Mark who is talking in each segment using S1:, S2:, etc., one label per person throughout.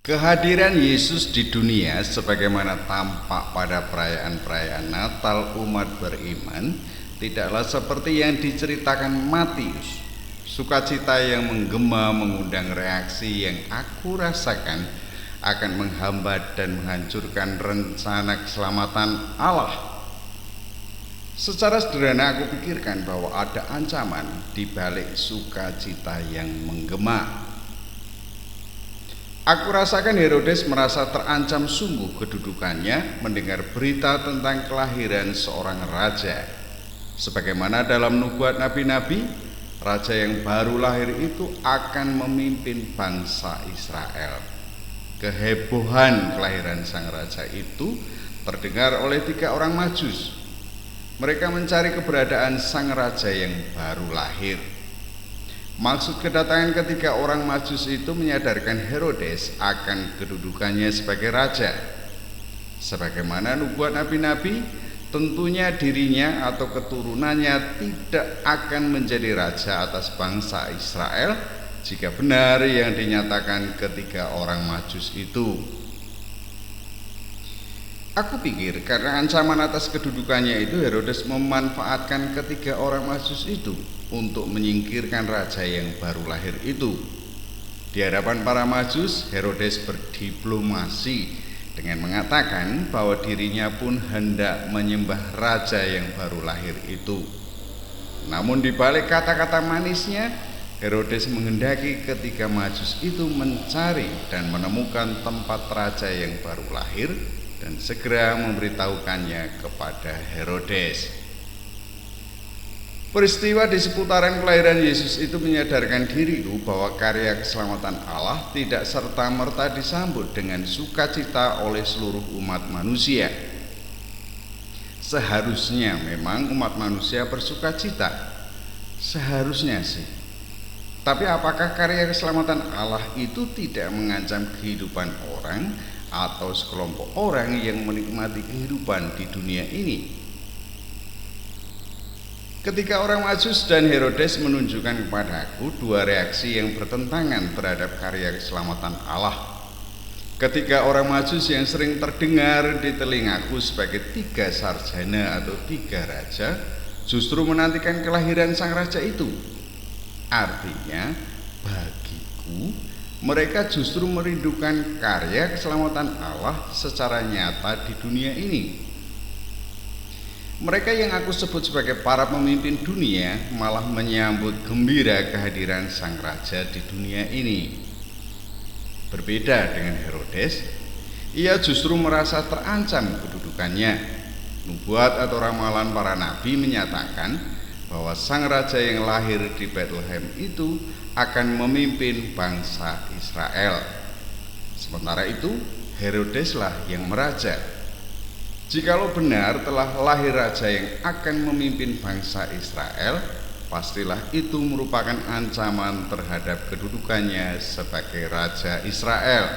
S1: Kehadiran Yesus di dunia sebagaimana tampak pada perayaan-perayaan Natal umat beriman tidaklah seperti yang diceritakan Matius. Sukacita yang menggema mengundang reaksi yang aku rasakan akan menghambat dan menghancurkan rencana keselamatan Allah. Secara sederhana aku pikirkan bahwa ada ancaman di balik sukacita yang menggema. Aku rasakan Herodes merasa terancam sungguh kedudukannya mendengar berita tentang kelahiran seorang raja. Sebagaimana dalam nubuat nabi-nabi, raja yang baru lahir itu akan memimpin bangsa Israel. Kehebohan kelahiran sang raja itu terdengar oleh 3 orang Majus. Mereka mencari keberadaan sang raja yang baru lahir. Maksud kedatangan ketiga orang Majus itu menyadarkan Herodes akan kedudukannya sebagai raja. Sebagaimana nubuat nabi-nabi, tentunya dirinya atau keturunannya tidak akan menjadi raja atas bangsa Israel jika benar yang dinyatakan ketiga orang Majus itu. Aku pikir karena ancaman atas kedudukannya itu, Herodes memanfaatkan ketiga orang Majus itu untuk menyingkirkan raja yang baru lahir itu. Di hadapan para Majus, Herodes berdiplomasi dengan mengatakan bahwa dirinya pun hendak menyembah raja yang baru lahir itu. Namun di balik kata-kata manisnya, Herodes menghendaki ketiga Majus itu mencari dan menemukan tempat raja yang baru lahir dan segera memberitahukannya kepada Herodes. Peristiwa di seputaran kelahiran Yesus itu menyadarkan diriku bahwa karya keselamatan Allah tidak serta-merta disambut dengan sukacita oleh seluruh umat manusia. Seharusnya memang umat manusia bersukacita, seharusnya sih. Tapi apakah karya keselamatan Allah itu tidak mengancam kehidupan orang atau sekelompok orang yang menikmati kehidupan di dunia ini? Ketika orang Majus dan Herodes menunjukkan kepadaku 2 reaksi yang bertentangan terhadap karya keselamatan Allah. Ketiga orang Majus yang sering terdengar di telingaku sebagai 3 sarjana atau 3 raja justru menantikan kelahiran sang raja itu. Artinya bagiku mereka justru merindukan karya keselamatan Allah secara nyata di dunia ini. Mereka yang aku sebut sebagai para pemimpin dunia malah menyambut gembira kehadiran sang raja di dunia ini. Berbeda dengan Herodes, ia justru merasa terancam kedudukannya. Nubuat atau ramalan para nabi menyatakan bahwa sang raja yang lahir di Bethlehem itu akan memimpin bangsa Israel. Sementara itu, Herodeslah yang meraja. Jikalau benar telah lahir raja yang akan memimpin bangsa Israel, pastilah itu merupakan ancaman terhadap kedudukannya sebagai raja Israel.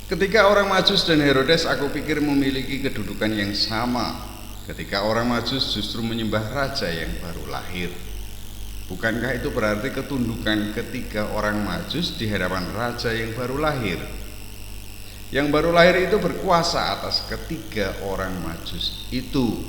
S1: Ketika orang Majus dan Herodes aku pikir memiliki kedudukan yang sama. Ketika orang Majus justru menyembah raja yang baru lahir. Bukankah itu berarti ketundukan ketiga orang Majus di hadapan raja yang baru lahir? Yang baru lahir itu berkuasa atas ketiga orang Majus itu.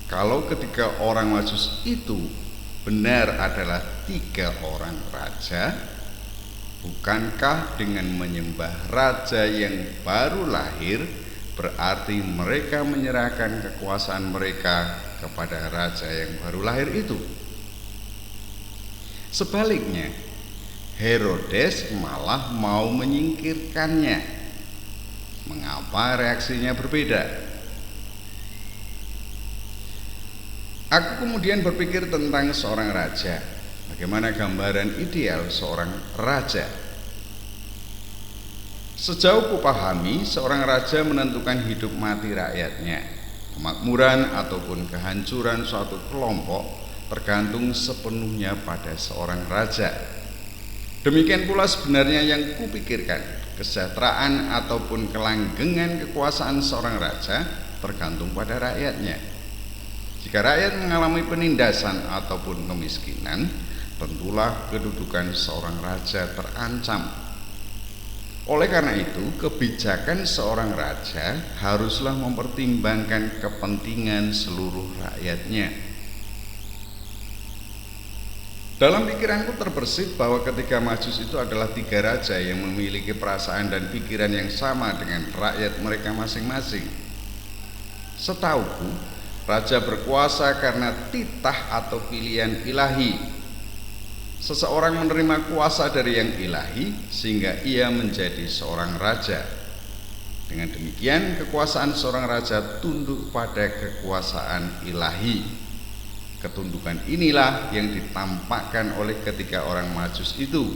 S1: Kalau ketiga orang Majus itu benar adalah 3 orang raja, bukankah dengan menyembah raja yang baru lahir berarti mereka menyerahkan kekuasaan mereka kepada raja yang baru lahir itu? Sebaliknya, Herodes malah mau menyingkirkannya. Mengapa reaksinya berbeda? Aku kemudian berpikir tentang seorang raja. Bagaimana gambaran ideal seorang raja? Sejauh kupahami, seorang raja menentukan hidup mati rakyatnya. Kemakmuran ataupun kehancuran suatu kelompok tergantung sepenuhnya pada seorang raja. Demikian pula sebenarnya yang kupikirkan, kesejahteraan ataupun kelanggengan kekuasaan seorang raja tergantung pada rakyatnya. Jika rakyat mengalami penindasan ataupun kemiskinan, tentulah kedudukan seorang raja terancam. Oleh karena itu, kebijakan seorang raja haruslah mempertimbangkan kepentingan seluruh rakyatnya. Dalam pikiranku terbersit bahwa ketiga Majus itu adalah tiga raja yang memiliki perasaan dan pikiran yang sama dengan rakyat mereka masing-masing. Setauku, raja berkuasa karena titah atau pilihan ilahi. Seseorang menerima kuasa dari yang ilahi sehingga ia menjadi seorang raja. Dengan demikian, kekuasaan seorang raja tunduk pada kekuasaan ilahi. Ketundukan inilah yang ditampakkan oleh ketiga orang Majus itu.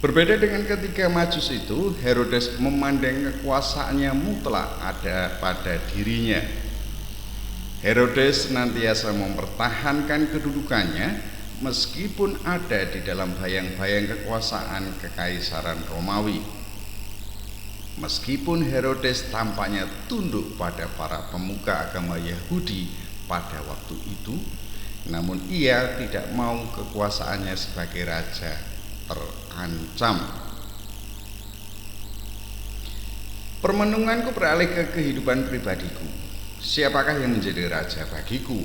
S1: Berbeda dengan ketiga Majus itu, Herodes memandang kekuasaannya mutlak ada pada dirinya. Herodes senantiasa mempertahankan kedudukannya meskipun ada di dalam bayang-bayang kekuasaan kekaisaran Romawi. Meskipun Herodes tampaknya tunduk pada para pemuka agama Yahudi pada waktu itu, namun ia tidak mau kekuasaannya sebagai raja terancam. Permenunganku beralih ke kehidupan pribadiku. Siapakah yang menjadi raja bagiku?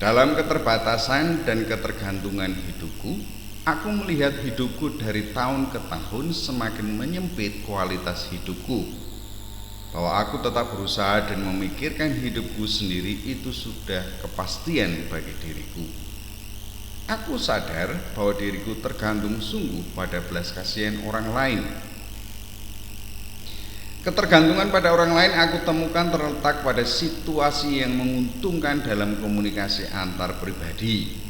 S1: Dalam keterbatasan dan ketergantungan hidupku, aku melihat hidupku dari tahun ke tahun semakin menyempit kualitas hidupku. Bahwa aku tetap berusaha dan memikirkan hidupku sendiri itu sudah kepastian bagi diriku. Aku sadar bahwa diriku tergantung sungguh pada belas kasihan orang lain. Ketergantungan pada orang lain aku temukan terletak pada situasi yang menguntungkan dalam komunikasi antar pribadi.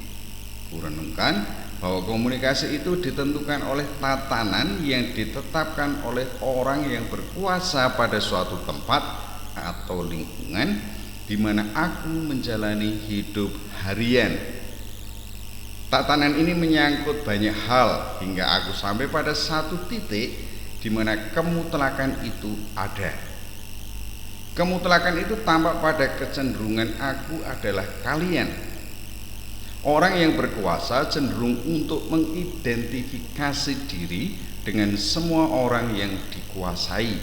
S1: Kurenungkan bahwa komunikasi itu ditentukan oleh tatanan yang ditetapkan oleh orang yang berkuasa pada suatu tempat atau lingkungan di mana aku menjalani hidup harian. Tatanan ini menyangkut banyak hal hingga aku sampai pada satu titik di mana kemutlakan itu ada. Kemutlakan itu tampak pada kecenderungan aku adalah kalian. Orang yang berkuasa cenderung untuk mengidentifikasi diri dengan semua orang yang dikuasai.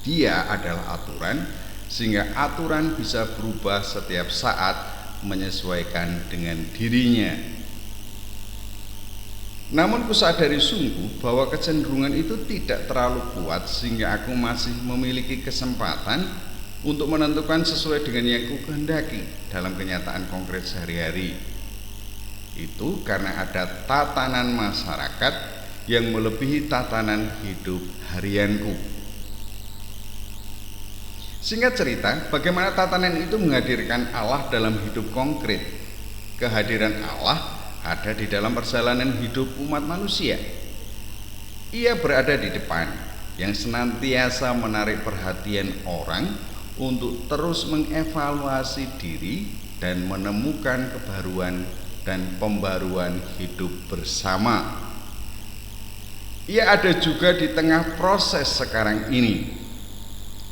S1: Dia adalah aturan, sehingga aturan bisa berubah setiap saat menyesuaikan dengan dirinya. Namun kusadari sungguh bahwa kecenderungan itu tidak terlalu kuat sehingga aku masih memiliki kesempatan untuk menentukan sesuai dengan yang kukehendaki dalam kenyataan konkret sehari-hari. Itu karena ada tatanan masyarakat yang melebihi tatanan hidup harianku. Singkat cerita, bagaimana tatanan itu menghadirkan Allah dalam hidup konkret. Kehadiran Allah ada di dalam perjalanan hidup umat manusia. Ia berada di depan, yang senantiasa menarik perhatian orang untuk terus mengevaluasi diri dan menemukan kebaruan dan pembaruan hidup bersama. Ia ada juga di tengah proses sekarang ini,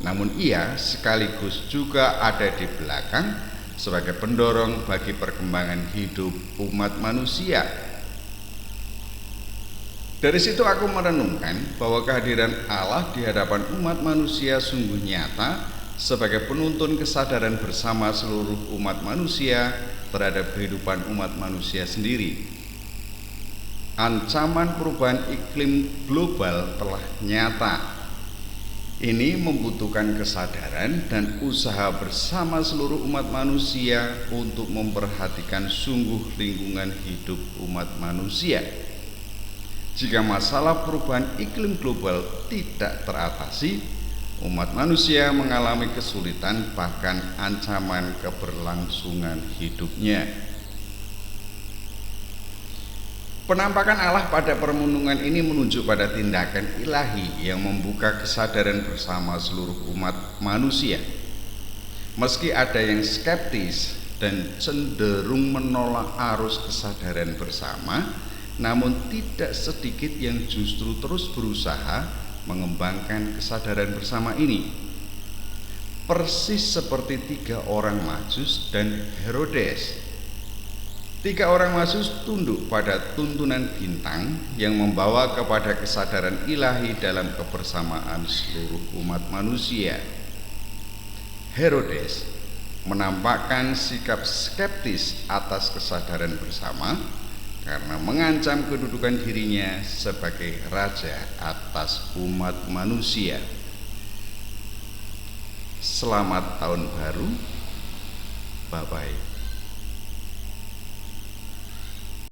S1: namun ia sekaligus juga ada di belakang sebagai pendorong bagi perkembangan hidup umat manusia. Dari situ aku merenungkan bahwa kehadiran Allah di hadapan umat manusia sungguh nyata sebagai penuntun kesadaran bersama seluruh umat manusia terhadap kehidupan umat manusia sendiri. Ancaman perubahan iklim global telah nyata. Ini membutuhkan kesadaran dan usaha bersama seluruh umat manusia untuk memperhatikan sungguh lingkungan hidup umat manusia. Jika masalah perubahan iklim global tidak teratasi, umat manusia mengalami kesulitan bahkan ancaman keberlangsungan hidupnya. Penampakan Allah pada permenungan ini menunjuk pada tindakan ilahi yang membuka kesadaran bersama seluruh umat manusia. Meski ada yang skeptis dan cenderung menolak arus kesadaran bersama, namun tidak sedikit yang justru terus berusaha mengembangkan kesadaran bersama ini. Persis seperti tiga orang Majus dan Herodes. Tiga orang Majus tunduk pada tuntunan bintang yang membawa kepada kesadaran ilahi dalam kebersamaan seluruh umat manusia. Herodes menampakkan sikap skeptis atas kesadaran bersama karena mengancam kedudukan dirinya sebagai raja atas umat manusia. Selamat tahun baru. Bye-bye.